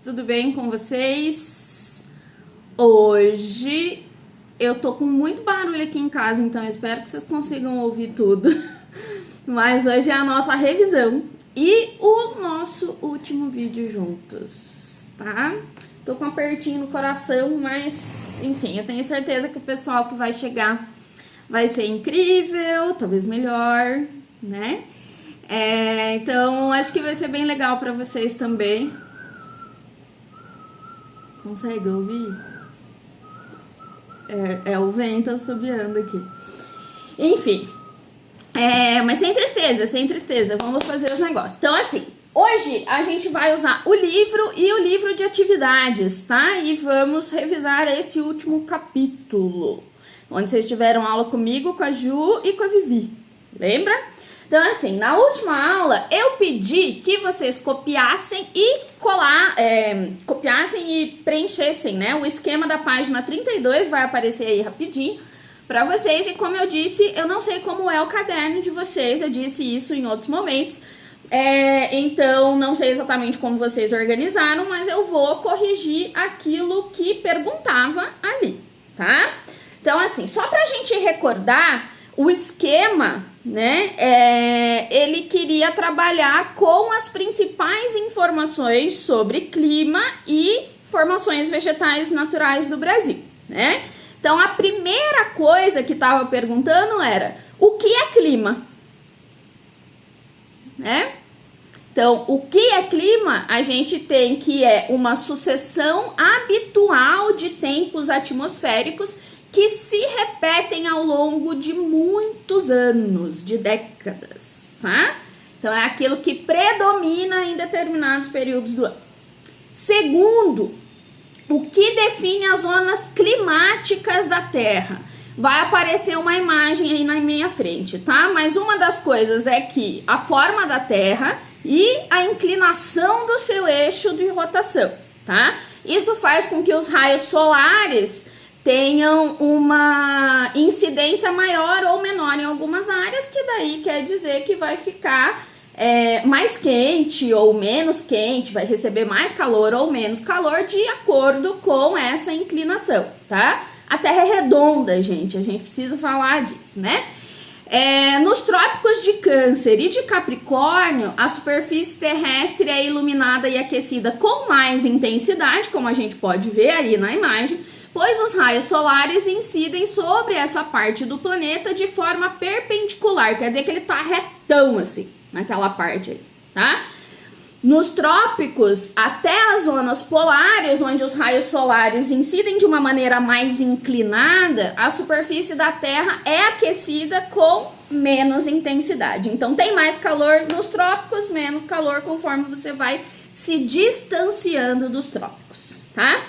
tudo bem com vocês? Hoje eu tô com muito barulho aqui em casa, então eu espero que vocês consigam ouvir tudo. Mas hoje é a nossa revisão e o nosso último vídeo juntos, tá? Tô com um apertinho no coração, mas enfim, eu tenho certeza que o pessoal que vai chegar vai ser incrível, talvez melhor, né? Então acho que vai ser bem legal pra vocês também. Consegue ouvir? É o vento assobiando aqui. Enfim, mas sem tristeza, vamos fazer os negócios. Então assim, hoje a gente vai usar o livro e o livro de atividades, tá? E vamos revisar esse último capítulo, onde vocês tiveram aula comigo, com a Ju e com a Vivi, lembra? Então, assim, na última aula eu pedi que vocês copiassem e copiassem e preenchessem, né? O esquema da página 32 vai aparecer aí rapidinho para vocês. E como eu disse, eu não sei como é o caderno de vocês, eu disse isso em outros momentos. Então, não sei exatamente como vocês organizaram, mas eu vou corrigir aquilo que perguntava ali, tá? Então, assim, só pra gente recordar o esquema, né, ele queria trabalhar com as principais informações sobre clima e formações vegetais naturais do Brasil, né? Então, a primeira coisa que estava perguntando era, o que é clima? Né? Então, o que é clima? A gente tem que é uma sucessão habitual de tempos atmosféricos que se repetem ao longo de muitos anos, de décadas, tá? Então, é aquilo que predomina em determinados períodos do ano. Segundo, o que define as zonas climáticas da Terra? Vai aparecer uma imagem aí na minha frente, tá? Mas uma das coisas é que a forma da Terra e a inclinação do seu eixo de rotação, tá? Isso faz com que os raios solares tenham uma incidência maior ou menor em algumas áreas, que daí quer dizer que vai ficar mais quente ou menos quente, vai receber mais calor ou menos calor de acordo com essa inclinação, tá? A Terra é redonda, gente, a gente precisa falar disso, né? Nos trópicos de Câncer e de Capricórnio, a superfície terrestre é iluminada e aquecida com mais intensidade, como a gente pode ver aí na imagem, pois os raios solares incidem sobre essa parte do planeta de forma perpendicular, quer dizer que ele tá retão assim, naquela parte aí, tá? Nos trópicos, até as zonas polares, onde os raios solares incidem de uma maneira mais inclinada, a superfície da Terra é aquecida com menos intensidade. Então tem mais calor nos trópicos, menos calor conforme você vai se distanciando dos trópicos, tá?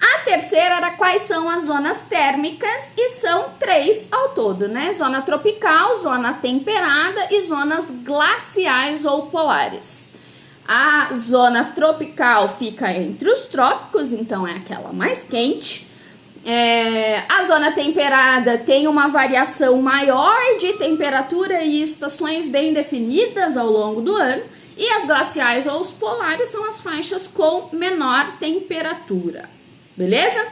A terceira era quais são as zonas térmicas, e são 3 ao todo, né? Zona tropical, zona temperada e zonas glaciais ou polares. A zona tropical fica entre os trópicos, então é aquela mais quente. A zona temperada tem uma variação maior de temperatura e estações bem definidas ao longo do ano. E as glaciais ou os polares são as faixas com menor temperatura. Beleza?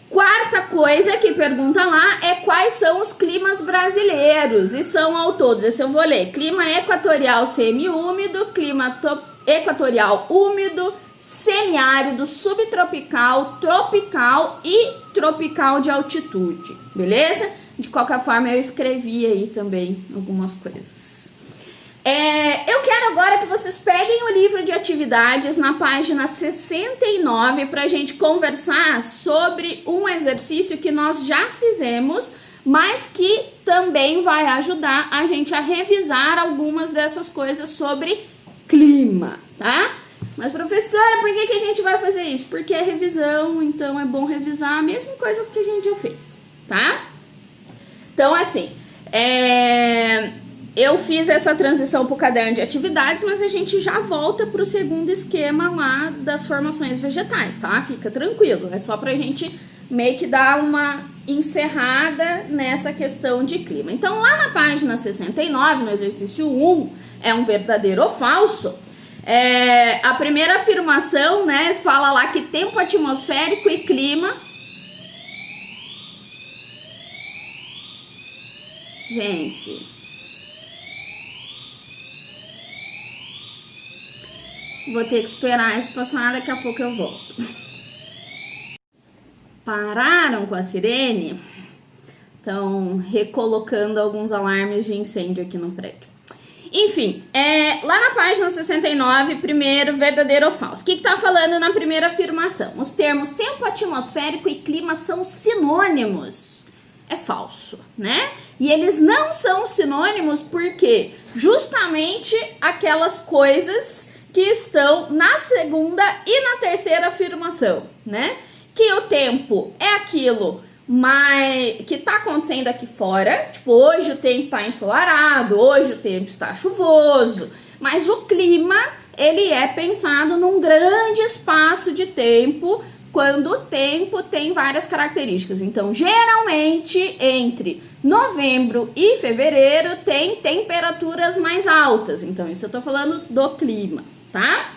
Quarta coisa que pergunta lá é quais são os climas brasileiros, e são ao todos, esse eu vou ler: clima equatorial semiúmido, clima equatorial úmido, semiárido, subtropical, tropical e tropical de altitude, beleza? De qualquer forma eu escrevi aí também algumas coisas. Eu quero agora que vocês peguem o livro de atividades na página 69 para a gente conversar sobre um exercício que nós já fizemos, mas que também vai ajudar a gente a revisar algumas dessas coisas sobre clima, tá? Mas, professora, por que a gente vai fazer isso? Porque é revisão, então é bom revisar mesmo coisas que a gente já fez, tá? Então, assim, eu fiz essa transição para o caderno de atividades, mas a gente já volta para o segundo esquema lá das formações vegetais, tá? Fica tranquilo, é só pra gente meio que dar uma encerrada nessa questão de clima. Então, lá na página 69, no exercício 1, é um verdadeiro ou falso, A primeira afirmação, né, fala lá que tempo atmosférico e clima. Gente, vou ter que esperar isso passar, daqui a pouco eu volto. Pararam com a sirene? Estão recolocando alguns alarmes de incêndio aqui no prédio. Enfim, lá na página 69, primeiro, verdadeiro ou falso. O que tá falando na primeira afirmação? Os termos tempo atmosférico e clima são sinônimos. É falso, né? E eles não são sinônimos porque justamente aquelas coisas que estão na segunda e na terceira afirmação, né? Que o tempo é aquilo que tá acontecendo aqui fora, tipo, hoje o tempo tá ensolarado, hoje o tempo está chuvoso, mas o clima, ele é pensado num grande espaço de tempo, quando o tempo tem várias características. Então, geralmente, entre novembro e fevereiro, tem temperaturas mais altas. Então, isso eu tô falando do clima, tá?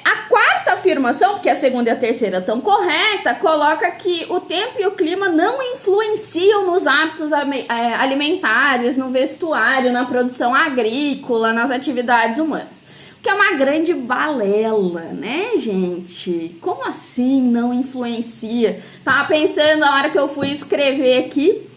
A quarta afirmação, porque a segunda e a terceira estão corretas, coloca que o tempo e o clima não influenciam nos hábitos alimentares, no vestuário, na produção agrícola, nas atividades humanas. Que é uma grande balela, né, gente? Como assim não influencia? Tava pensando na hora que eu fui escrever aqui,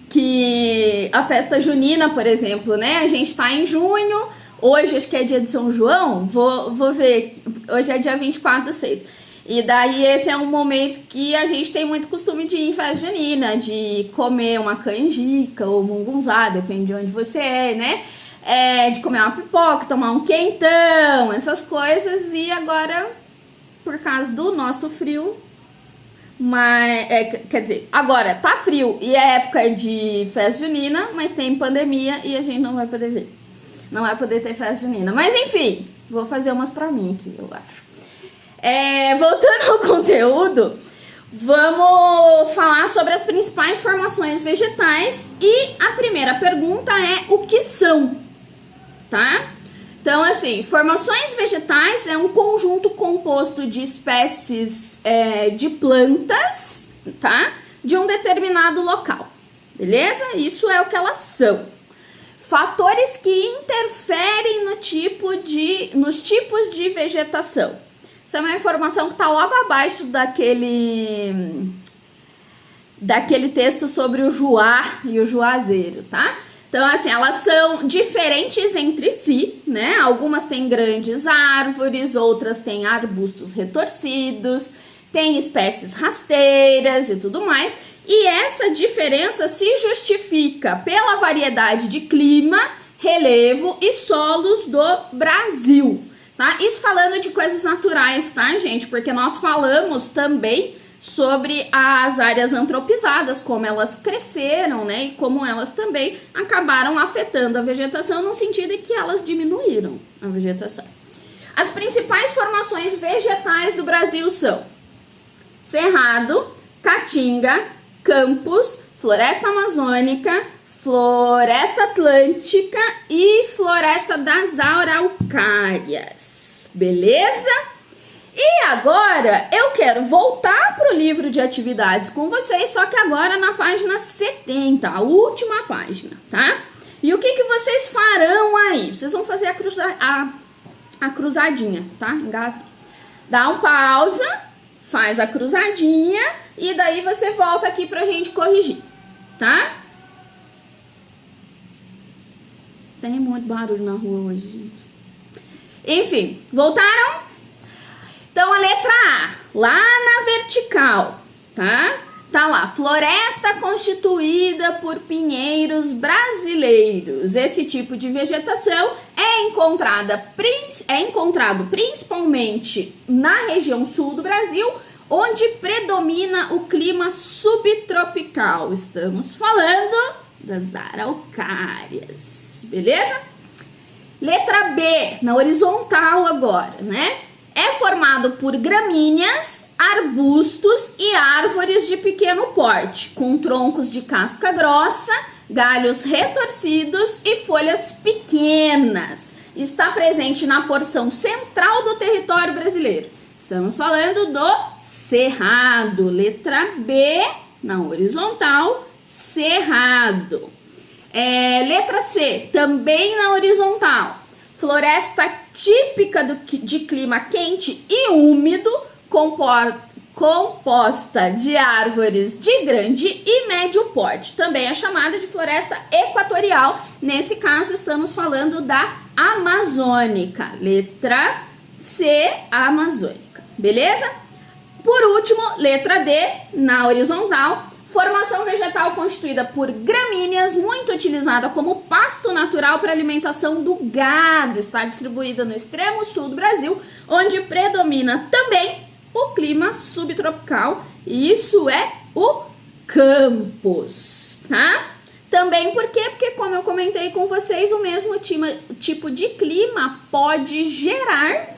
que a festa junina, por exemplo, né? A gente tá em junho, hoje acho que é dia de São João, vou ver, hoje é dia 24/6. E daí esse é um momento que a gente tem muito costume de ir em festa junina, de comer uma canjica ou mungunzá, depende de onde você é, né? De comer uma pipoca, tomar um quentão, essas coisas. E agora, por causa do nosso frio, quer dizer, agora tá frio e é época de festa junina, mas tem pandemia e a gente não vai poder ver. Não vai poder ter festa junina. Mas enfim, vou fazer umas pra mim aqui, eu acho. Voltando ao conteúdo, vamos falar sobre as principais formações vegetais. E a primeira pergunta é: o que são? Tá? Então, assim, formações vegetais é um conjunto composto de espécies de plantas, tá? De um determinado local, beleza? Isso é o que elas são. Fatores que interferem nos tipos de vegetação. Isso é uma informação que está logo abaixo daquele texto sobre o Juá e o Juazeiro, tá? Então, assim, elas são diferentes entre si, né? Algumas têm grandes árvores, outras têm arbustos retorcidos, tem espécies rasteiras e tudo mais. E essa diferença se justifica pela variedade de clima, relevo e solos do Brasil, tá? Isso falando de coisas naturais, tá, gente? Porque nós falamos também sobre as áreas antropizadas, como elas cresceram, né, e como elas também acabaram afetando a vegetação, no sentido em que elas diminuíram a vegetação. As principais formações vegetais do Brasil são cerrado, caatinga, campos, floresta amazônica, floresta atlântica e floresta das araucárias, beleza? E agora eu quero voltar para o livro de atividades com vocês, só que agora na página 70, a última página, tá? E o que vocês farão aí? Vocês vão fazer a cruzadinha, tá? Engasgue. Dá um pausa, faz a cruzadinha e daí você volta aqui pra gente corrigir, tá? Tem muito barulho na rua hoje, gente. Enfim, voltaram? Então, a letra A, lá na vertical, tá? Tá lá, floresta constituída por pinheiros brasileiros. Esse tipo de vegetação é encontrado principalmente na região sul do Brasil, onde predomina o clima subtropical. Estamos falando das araucárias, beleza? Letra B, na horizontal agora, né? É formado por gramíneas arbustos e árvores de pequeno porte, com troncos de casca grossa, galhos retorcidos e folhas pequenas. Está presente na porção central do território brasileiro. Estamos falando do cerrado. Letra B, na horizontal, cerrado. Letra C, também na horizontal. Floresta típica de clima quente e úmido, composta de árvores de grande e médio porte. Também é chamada de floresta equatorial. Nesse caso, estamos falando da amazônica. Letra C, amazônica. Beleza? Por último, letra D, na horizontal. Formação vegetal constituída por gramíneas, muito utilizada como pasto natural para alimentação do gado. Está distribuída no extremo sul do Brasil, onde predomina também o clima subtropical. E isso é o campos, tá? Também por quê? Porque, como eu comentei com vocês, o mesmo tipo de clima pode gerar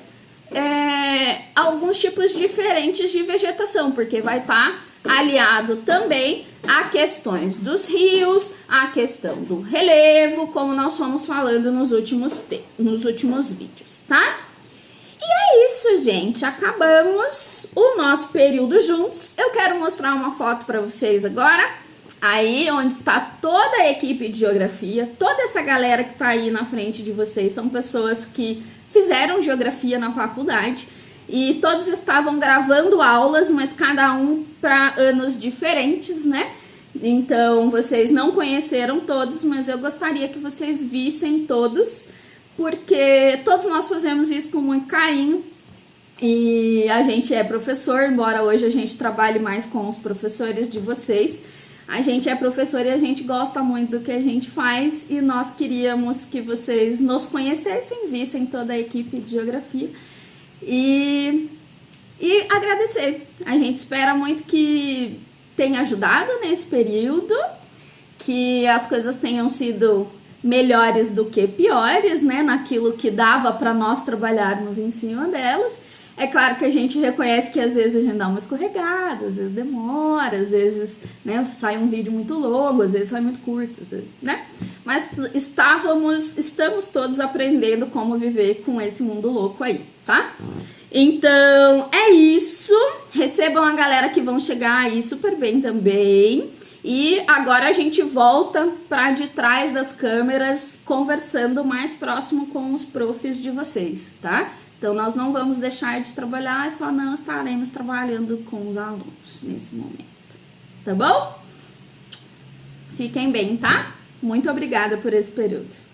alguns tipos diferentes de vegetação, porque vai estar aliado também a questões dos rios, a questão do relevo, como nós fomos falando nos últimos vídeos, tá? E é isso, gente. Acabamos o nosso período juntos. Eu quero mostrar uma foto para vocês agora, aí onde está toda a equipe de geografia. Toda essa galera que tá aí na frente de vocês são pessoas que fizeram geografia na faculdade. E todos estavam gravando aulas, mas cada um para anos diferentes, né? Então, vocês não conheceram todos, mas eu gostaria que vocês vissem todos, porque todos nós fazemos isso com muito carinho. E a gente é professor, embora hoje a gente trabalhe mais com os professores de vocês. A gente é professor e a gente gosta muito do que a gente faz, e nós queríamos que vocês nos conhecessem, vissem toda a equipe de geografia. E agradecer. A gente espera muito que tenha ajudado nesse período, que as coisas tenham sido melhores do que piores, né, naquilo que dava para nós trabalharmos em cima delas. É claro que a gente reconhece que às vezes a gente dá uma escorregada, às vezes demora, às vezes, né, sai um vídeo muito longo, às vezes sai muito curto, às vezes, né? Mas estamos todos aprendendo como viver com esse mundo louco aí, tá? Então, é isso. Recebam a galera que vão chegar aí super bem também. E agora a gente volta para de trás das câmeras, conversando mais próximo com os profs de vocês, tá? Então, nós não vamos deixar de trabalhar, só não estaremos trabalhando com os alunos nesse momento, tá bom? Fiquem bem, tá? Muito obrigada por esse período.